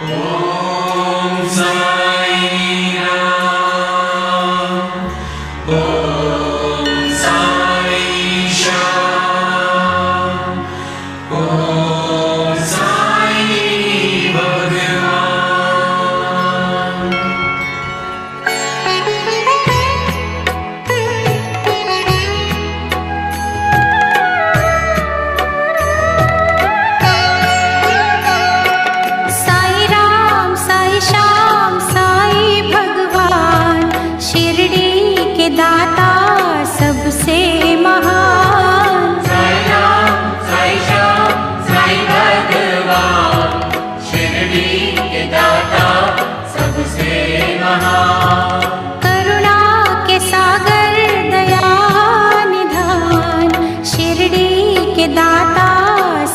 ओम साई राम, ओम साई श्याम, ओम साई भगवान। साई राम साई श्याम साई भगवान, शिरडी के दाता सबसे महान। साई राम साई श्याम साई भगवान, शिरडी के दाता सबसे महान। करुणा के सागर दया निधान, शिरडी के दाता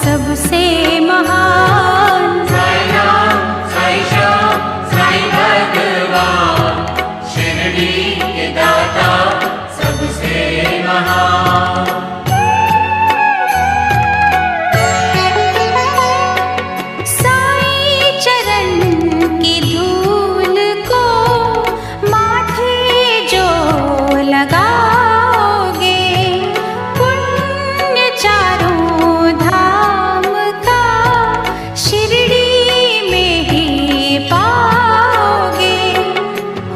सबसे महान। साई राम साई श्याम साई भगवान, शिरडी के दाता सबसे महान। साई चरण की धूल को माथे जो लगाओगे, पुण्य चारों धाम का शिरडी में ही पाओगे।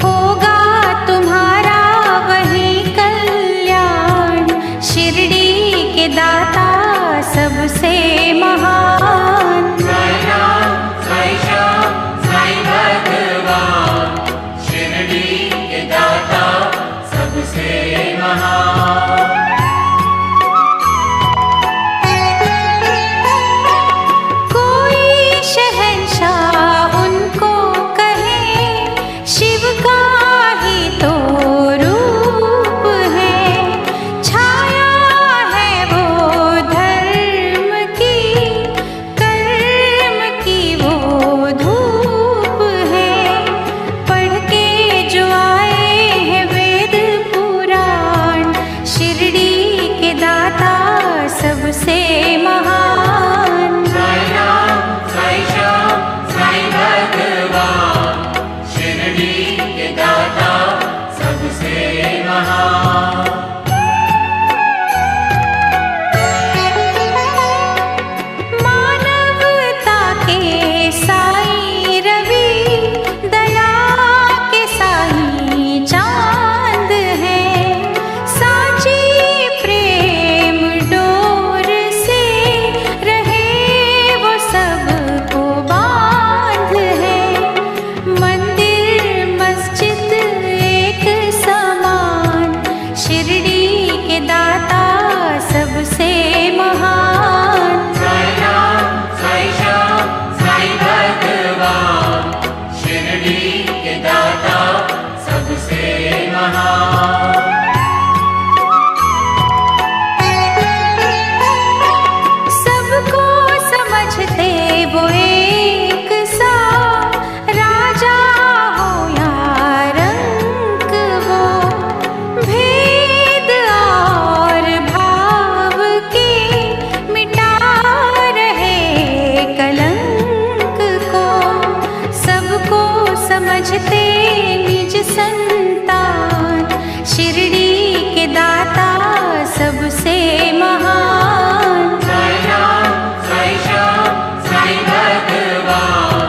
होगा तुम्हारा वही कल्याण, शिरडी के दाता सबसे महान। साई राम साई श्याम साई भगवान, शिरडी के दाता सबसे महान। कोई शहंशाह उनको कहे, शिव का ही तो रूप है। छाया है वो धर्म की, कर्म की वो धूप है। पढ़ के जो आए हैं वेद पुराण, शिरडी के दाता सबसे महान। साई राम साई श्याम साई भगवान, शिरडी के दाता सबसे महान। मानवता के साई रवि, दया के साई चांद है। साची प्रेम डोर से रहे वो सबको बांध है। मंदिर मस्जिद एक समान, शिरडी के दाता सबसे महान। साई राम साई श्याम साई भगवान, शिरडी के दाता सबसे महान। सबको समझते वो एक सा, राजा हो या रंक वो। भेद और भाव के मिटा रहे कलंक को। सबको समझते निज संतान, शिरडी के दाता सबसे महान। साई राम साई श्याम साई भगवान,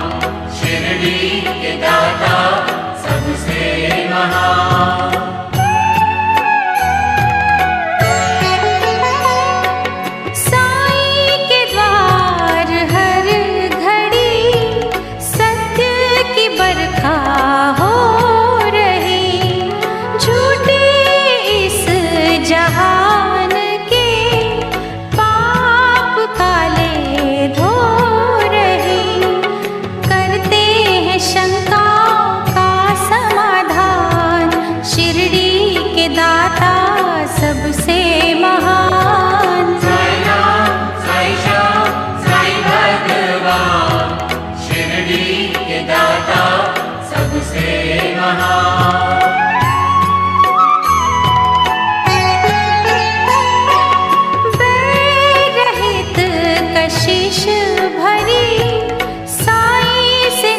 शिरडी के दाता सबसे महान। साई के द्वार हर घड़ी सत्य की बरखा हो रही। झूठे इस जहान के पाप काले धो रही। करते हैं शंकाओं का समाधान, शिरडी के दाता सबसे महान। साई राम साई श्याम साई भगवान, शिरडी के दाता सबसे महान। बैर रहित कशिश भरी, साई से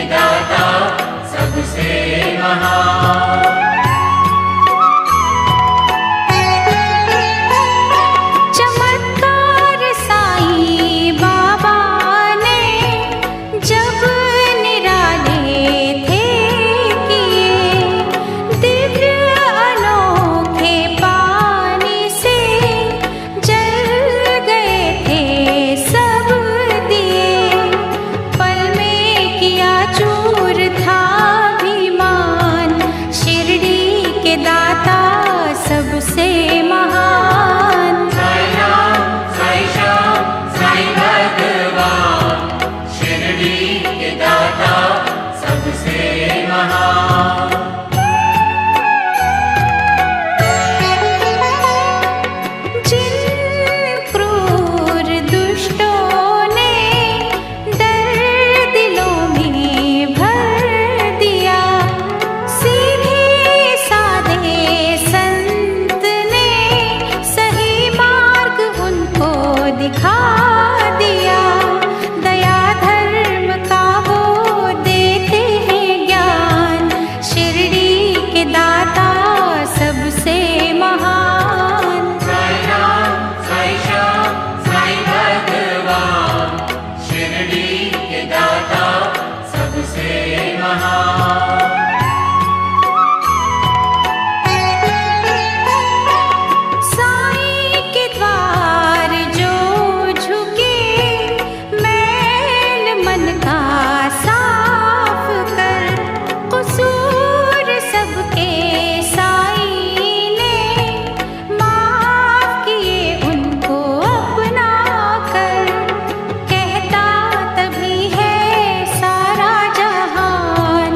दाता सबसे महान। चमत्कार साईं बाबा ने जब निराले थे किए, दिव्य अनोखे पानी से जल गए थे सब दिए। पल में किया चूर था अभिमान, शिरडी के दाता सबसे महान। साईं राम, साईं श्याम, साईं भगवान, शिरडी के दाता सबसे महान। जिन क्रूर दुष्टों ने डर दिलों में भर दिया, सीधे साधे संत ने सही मार्ग उनको दिखा दिया। दया धर्म का वो देते हैं ज्ञान, शिरडी के दाता सबसे महान। साईं राम, साईं श्याम, साईं भगवान, शिरडी के दाता सबसे महान। साईं के द्वार जो झुके, मैल मन का साफ कर, कसूर सबके साईं ने माफ किए उनको अपना कर। कहता तभी है सारा जहान,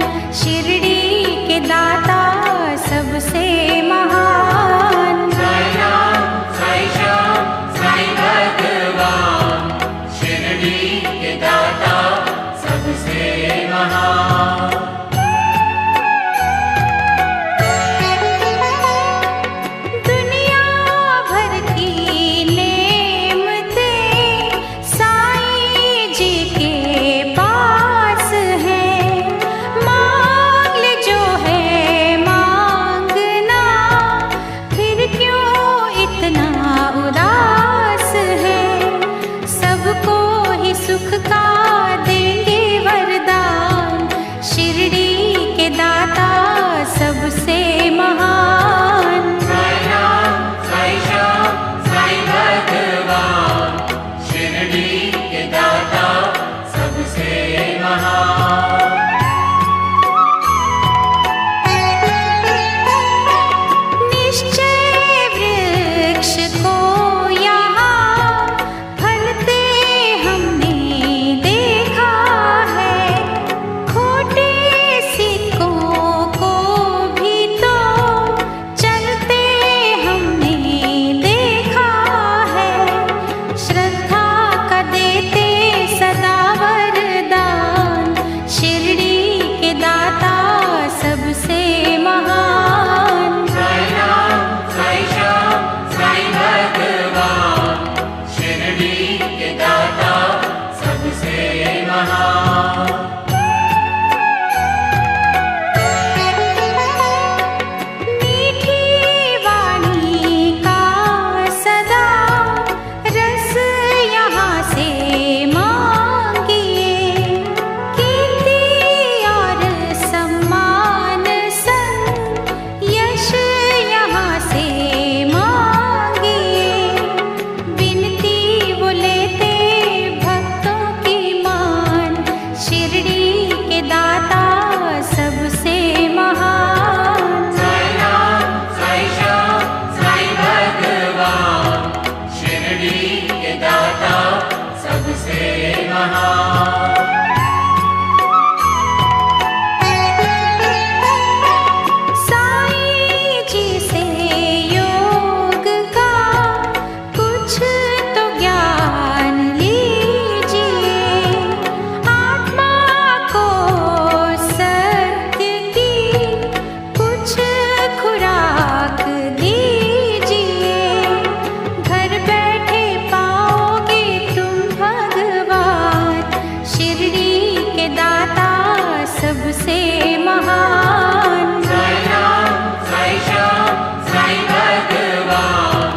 सबसे महान। साई राम साई श्याम साई भगवान,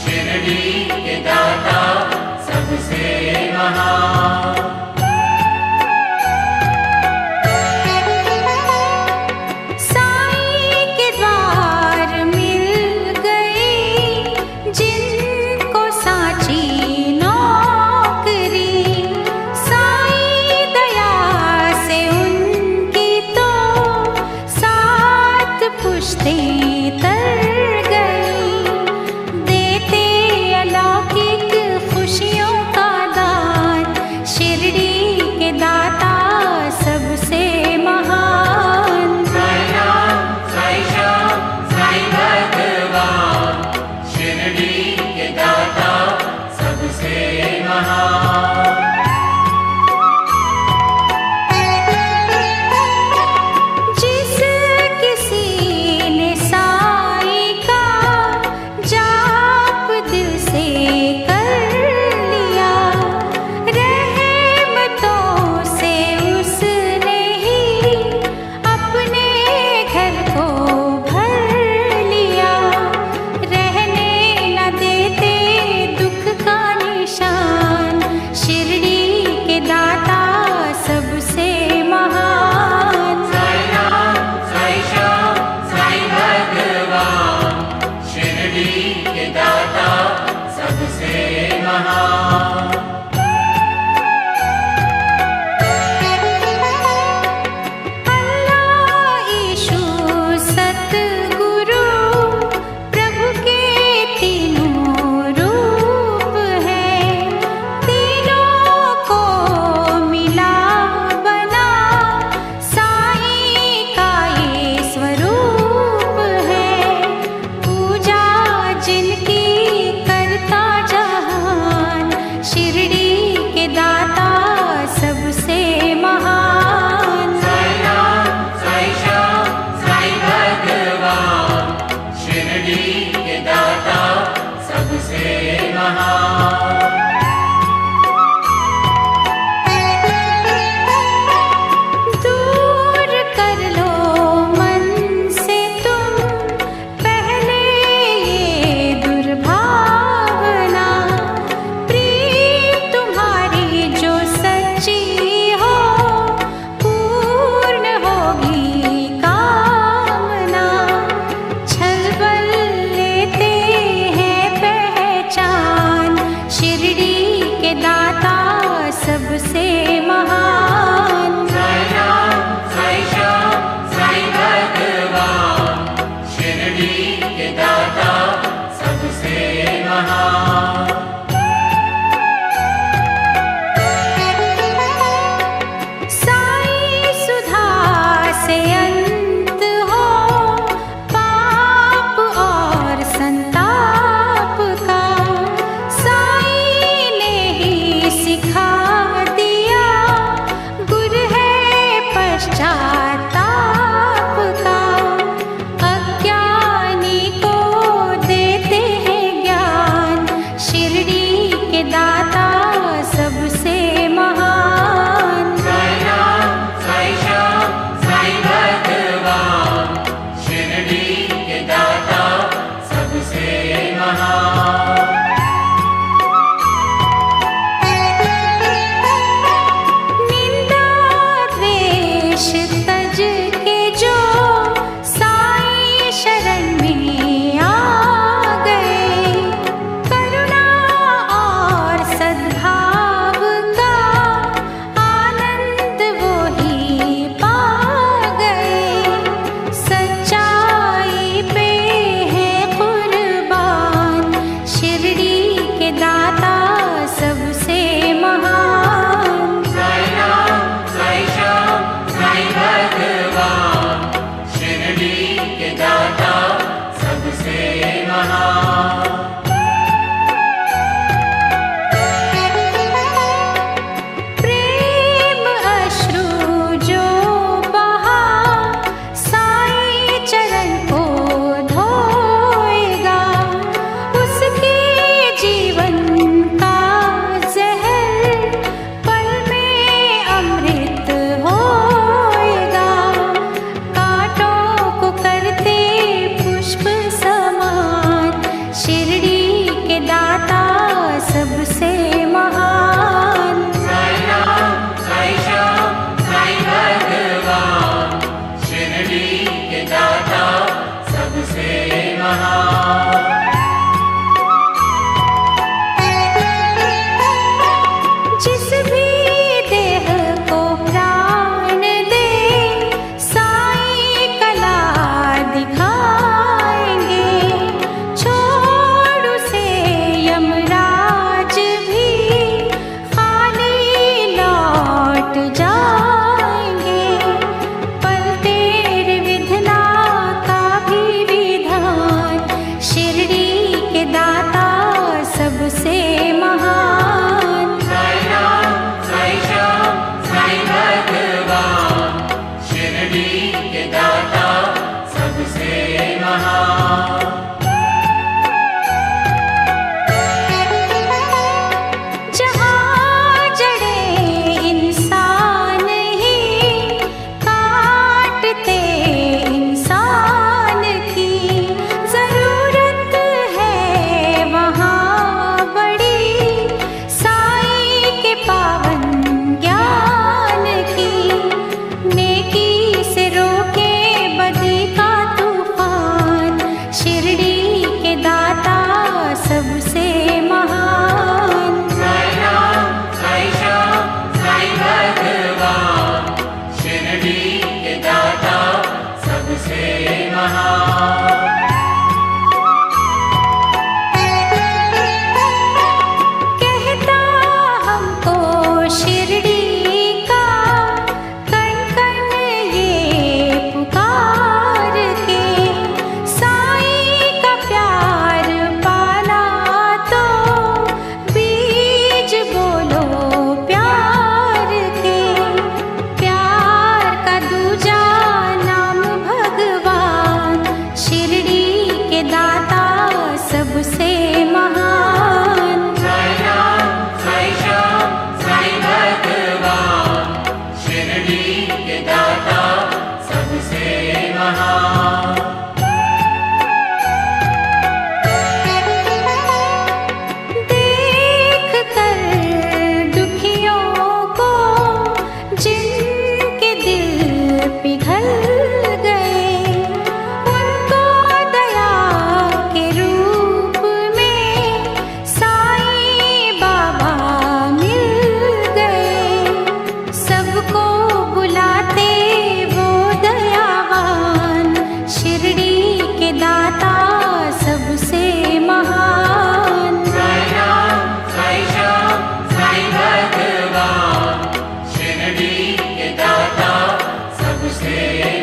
शिरडी के दाता सबसे महान। साई के द्वार मिल गए जिनको साची नौकरी, साई दया से उनकी तो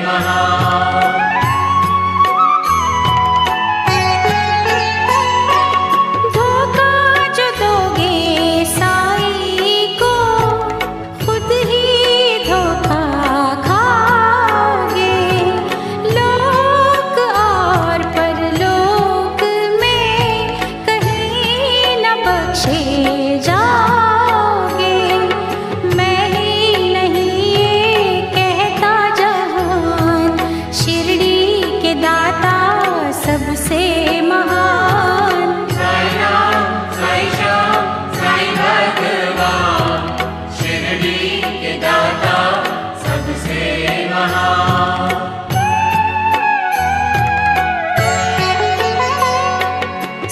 महान। धोखा जो दोगे साईं को, खुद ही धोखा खाओगे। लोक और परलोक में कहीं न बख्शे जाओगे। मैं ही नहीं ये कहता जहान, शिरडी के दाता सबसे महान। साईं राम, साईं श्याम, साईं भगवान, शिरडी के दाता सबसे महान।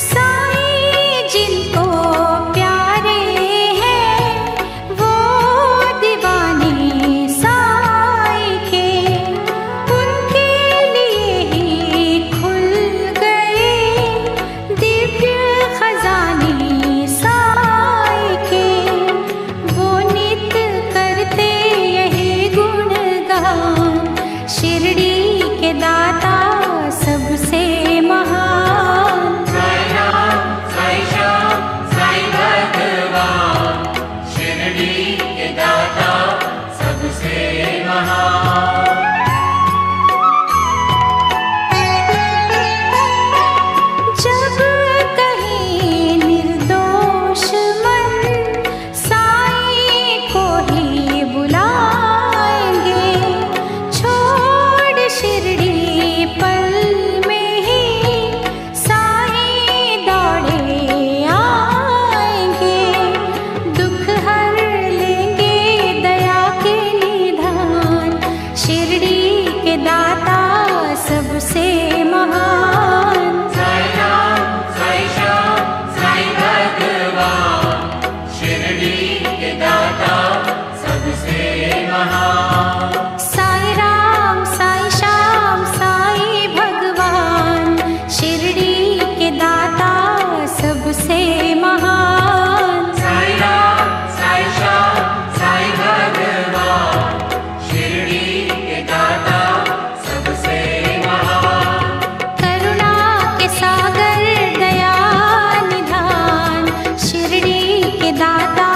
साईं जिनको प्यारे हैं वो दीवाने साईं के, उनके लिए ही खुल गए दिव्य खजाने साईं के। वो नित करते यही गुणगान, शिरडी के दाता सबसे महान। साईं राम, साईं श्याम, साईं भगवान, शिरडी के दाता सबसे महान। जब कहीं निर्दोष मन साईं को ही बुलाएंगे, छोड़ शिरडी पल में ही साईं दौड़े आएंगे। दुख हर लेंगे दया के निधान, शिरडी के दाता सबसे महान। साईं राम, साईं श्याम, साईं भगवान, शिरडी के दाता सबसे महान। साईं राम, साईं श्याम, साईं भगवान, शिरडी के दाता सबसे महान। साईं राम, साईं श्याम, साईं भगवान, शिरडी के दाता सबसे महान। करुणा के सागर दया निधान, शिरडी के दाता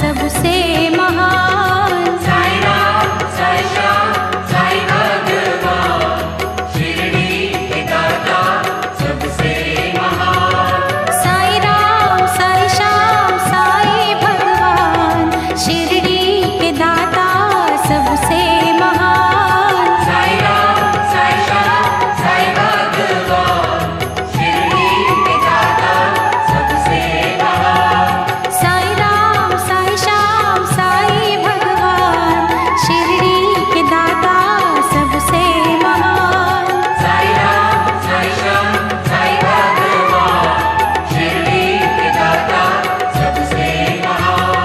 सबसे महान। साईं राम, साईं श्याम, साईं भगवान, शिरडी के दाता सबसे महान। साईं राम, साईं श्याम, साईं भगवान, शिरडी के दाता सबसे महान। साईं राम, साईं श्याम, साईं भगवान, शिरडी के दाता सबसे महान। साईं राम, साईं श्याम, साईं भगवान, शिरडी के दाता सबसे महान। साईं राम, साईं श्याम, साईं भगवान, शिरडी के दाता सबसे महान।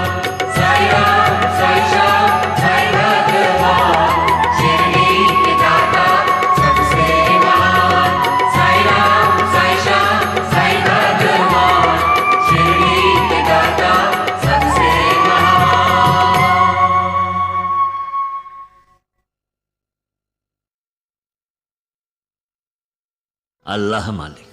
साईं राम, साईं श्याम, साईं भगवान, शिरडी के दाता सबसे महान। साईं राम, साईं श्याम, साईं भगवान, शिरडी के दाता सबसे महान। अल्लाह मालिक।